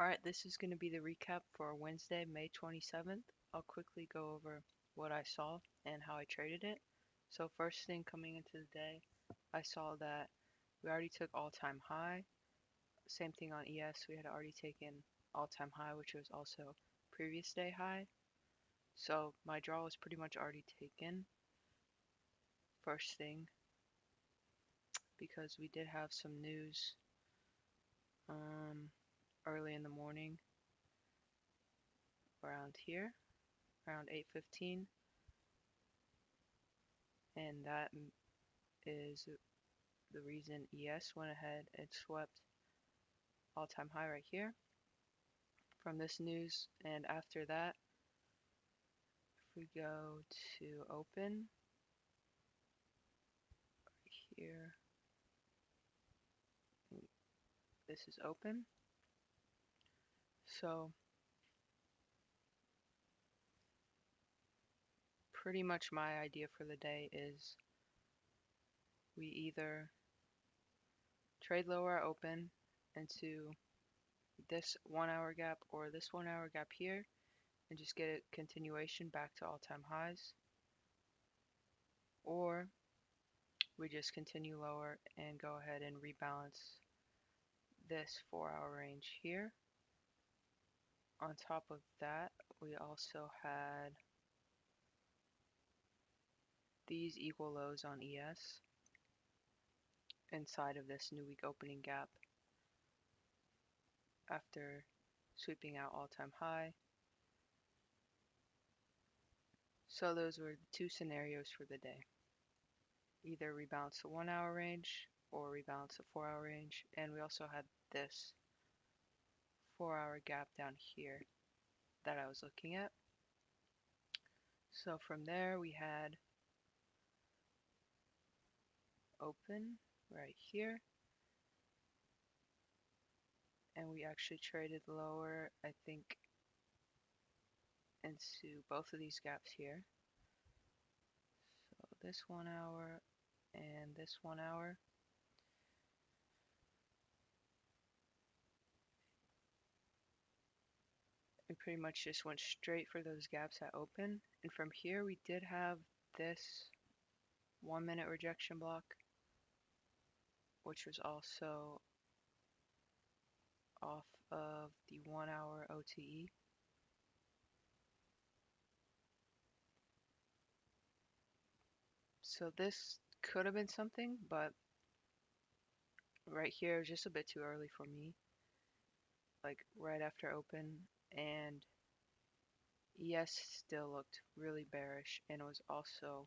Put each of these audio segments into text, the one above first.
Alright, this is going to be the recap for Wednesday, May 27th. I'll quickly go over what I saw and how I traded it. So first thing coming into the day, I saw that we already took all-time high. Same thing on ES, we had already taken all-time high, which was also previous day high. So my draw was pretty much already taken first thing because we did have some news early in the morning around here, around 8:15, and that is the reason ES went ahead and swept all-time high right here from this news. And after that, if we go to open here, this is open. So pretty much my idea for the day is we either trade lower open into this 1 hour gap or this 1 hour gap here and just get a continuation back to all-time highs, or we just continue lower and go ahead and rebalance this 4-hour range here. On top of that, we also had these equal lows on ES inside of this new week opening gap after sweeping out all-time high. So those were the two scenarios for the day. Either rebalance the 1 hour range or rebalance the 4-hour range. And we also had this 4-hour gap down here that I was looking at. So from there we had open right here, and we actually traded lower, I think, into both of these gaps here. So this 1 hour and this 1 hour. We pretty much just went straight for those gaps at open. And from here we did have this 1 minute rejection block, which was also off of the 1 hour OTE. So this could have been something, but right here is just a bit too early for me. Like right after open, and ES still looked really bearish and it was also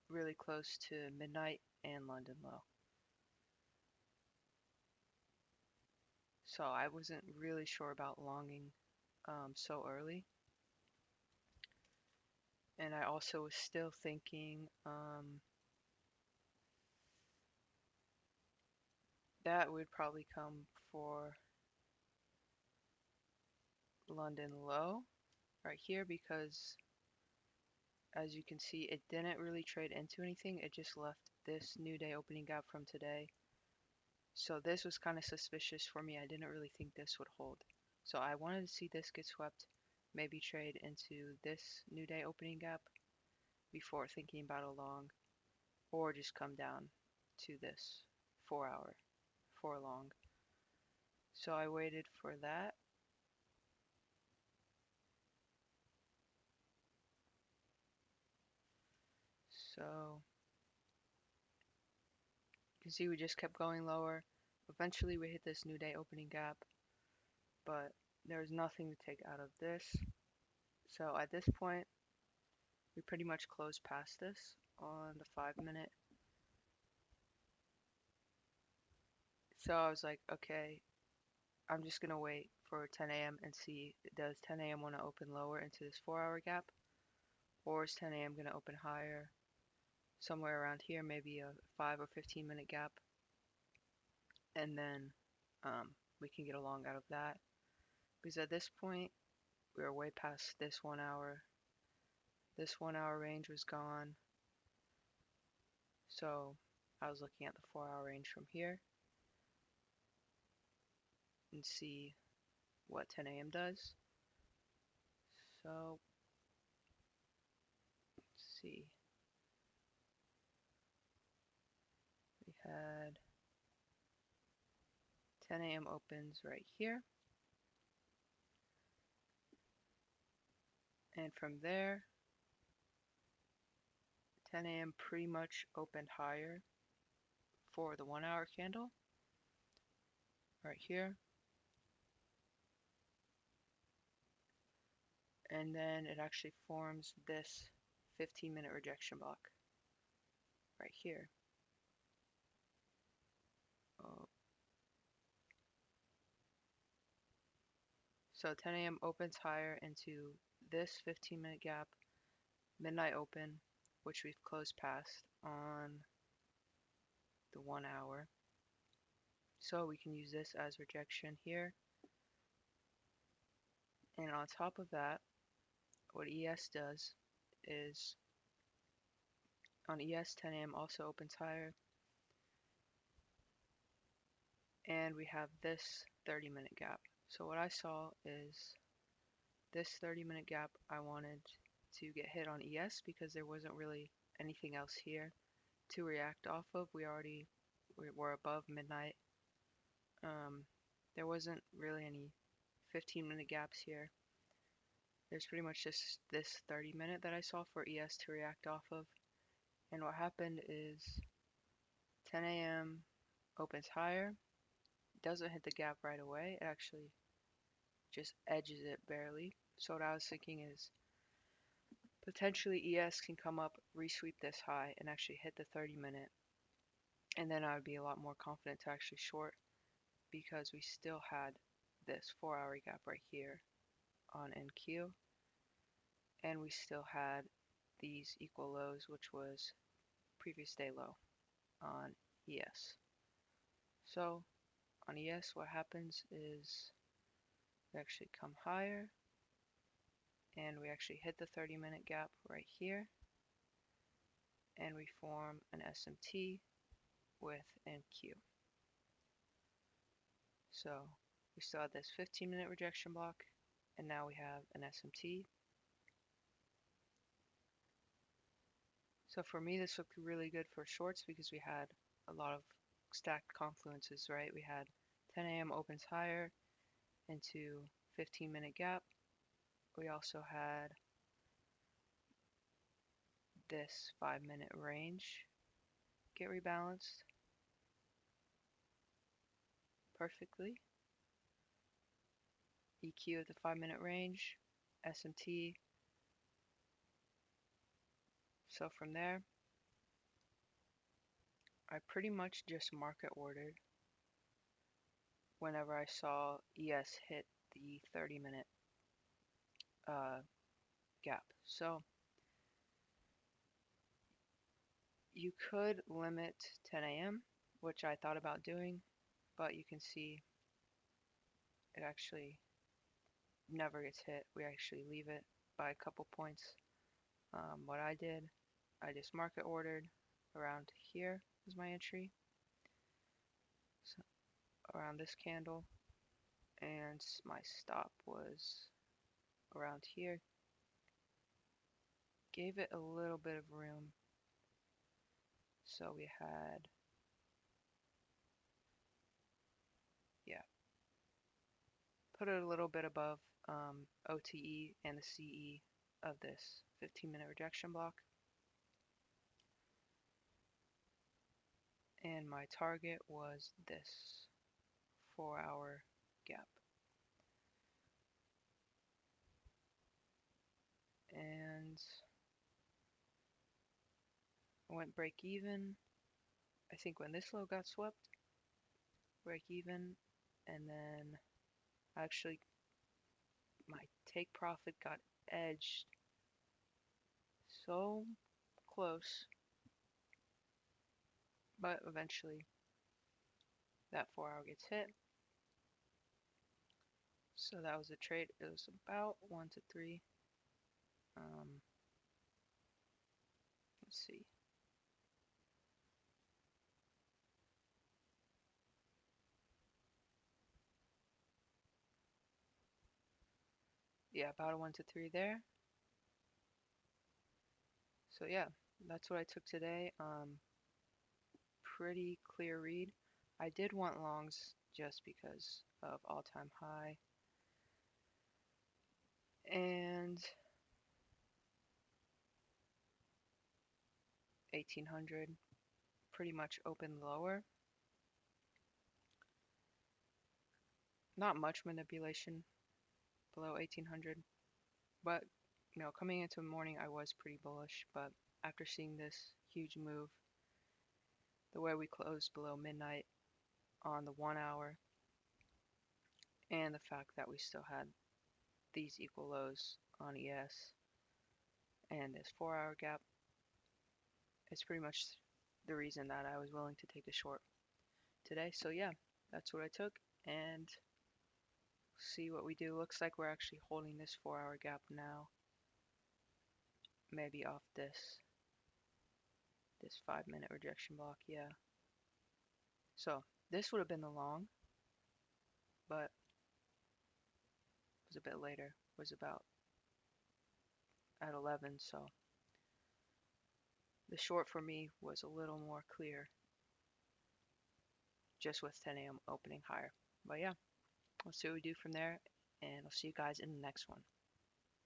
really close to midnight and London low. So I wasn't really sure about longing so early. And I also was still thinking that would probably come for London low right here, because as you can see, it didn't really trade into anything. It just left this new day opening gap from today. So this was kind of suspicious for me. I didn't really think this would hold. So I wanted to see this get swept, maybe trade into this new day opening gap before thinking about a long, or just come down to this 4 hour, 4 long. So I waited for that. So you can see we just kept going lower. Eventually we hit this new day opening gap, but there's nothing to take out of this. So at this point, we pretty much closed past this on the 5 minute. So I was like, okay, I'm just gonna wait for 10 a.m. and see, does 10 a.m. want to open lower into this 4-hour gap, or is 10 a.m. gonna open higher somewhere around here, maybe a 5 or 15-minute gap, and then we can get a long out of that. Because at this point, we were way past this 1 hour. This 1 hour range was gone. So I was looking at the 4-hour range from here and see what 10 a.m. does. So let's see. We had 10 a.m. opens right here. And from there, 10 a.m. pretty much opened higher for the 1 hour candle right here. And then it actually forms this 15-minute rejection block right here. So 10 a.m. opens higher into this 15-minute gap, midnight open, which we've closed past on the 1 hour. So we can use this as rejection here. And on top of that, what ES does is on ES, 10 a.m. also opens higher. And we have this 30-minute gap. So what I saw is this 30-minute gap I wanted to get hit on ES because there wasn't really anything else here to react off of. We were above midnight. There wasn't really any 15-minute gaps here. There's pretty much just this 30-minute that I saw for ES to react off of. And what happened is 10 a.m. opens higher, doesn't hit the gap right away. It actually just edges it barely. So what I was thinking is potentially ES can come up, resweep this high, and actually hit the 30-minute. And then I would be a lot more confident to actually short because we still had this 4-hour gap right here on NQ. And we still had these equal lows, which was previous day low on ES. So on ES, what happens is we actually come higher and we actually hit the 30-minute gap right here, and we form an SMT with NQ. So we still had this 15-minute rejection block, and now we have an SMT. So for me, this looked really good for shorts because we had a lot of stacked confluences, right? We had 10 a.m. opens higher into 15-minute gap. We also had this 5-minute range get rebalanced perfectly. EQ at the 5-minute range, SMT. So from there, I pretty much just market ordered whenever I saw ES hit the 30-minute gap. So you could limit 10 a.m., which I thought about doing, but you can see it actually never gets hit. We actually leave it by a couple points. What I did, I just market ordered around here is my entry, so around this candle, and my stop was around here. Gave it a little bit of room, so we had, yeah, put it a little bit above OTE and the CE of this 15-minute rejection block. And my target was this 4-hour gap. And I went break even. I think when this low got swept, break even, and then actually my take profit got edged so close, but eventually that 4-hour gets hit. So that was a trade. It was about 1 to 3. Let's see. yeah, about a 1 to 3 there. So yeah, that's what I took today. Pretty clear read. I did want longs just because of all-time high. And 1800 pretty much open lower. Not much manipulation below 1800, but coming into the morning I was pretty bullish, but after seeing this huge move, the way we closed below midnight on the 1 hour, and the fact that we still had these equal lows on ES and this 4 hour gap, it's pretty much the reason that I was willing to take a short today. So yeah, that's what I took, and see what we do. Looks like we're actually holding this 4 hour gap now, maybe off this 5 minute rejection block. Yeah, so this would have been the long, but it was a bit later. It was about at 11, so the short for me was a little more clear just with 10 a.m. opening higher. But yeah, we'll see what we do from there, and I'll see you guys in the next one.